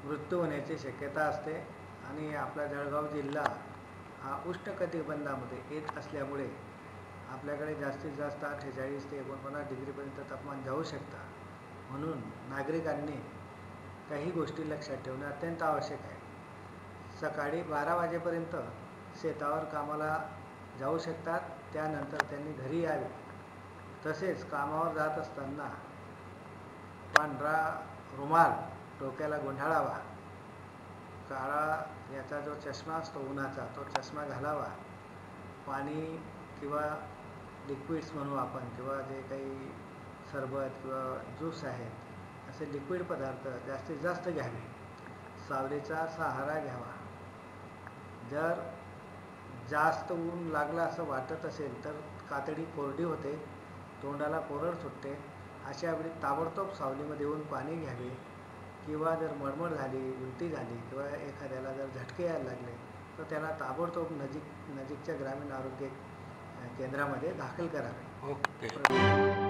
मृत्यू होण्याची शक्यता असते आणि आपला जळगाव जिल्हा हा उष्णकटिबंधामध्ये येत असल्यामुळे आपल्याकडे जास्तीत जास्त 48 ते 49 डिग्रीपर्यंत तापमान जाऊ शकतं. म्हणून नागरिकांनी काही गोष्टी लक्षात ठेवणे अत्यंत आवश्यक आहे. सकाळी 12 वाजेपर्यंत शेतावर कामाला जाऊ शकतात, त्यानंतर त्यांनी घरी यावे. तसेच कामावर जात असताना पांढरा रुमाल डोक्याला गुंडाळावा, काळा याचा जो चष्मा असतो उन्हाचा तो चष्मा घालावा, पाणी किंवा लिक्विड्स म्हणू आपण किंवा जे काही सरबत किंवा ज्यूस आहेत असे लिक्विड पदार्थ जास्तीत जास्त घ्यावे, सावलीचा सहारा घ्यावा. जर जास्त ऊन लागलं असं वाटत असेल तर कातडी कोरडी होते, तोंडाला कोरड सुटते, अशा वेळी ताबडतोब सावलीमध्ये येऊन पाणी घ्यावे. किंवा जर मळमळ झाली, उलटी झाली किंवा एखाद्याला जर झटके यायला लागले तर त्याला ताबडतोब नजीकच्या ग्रामीण आरोग्य केंद्रामध्ये दाखल करावे. ओके.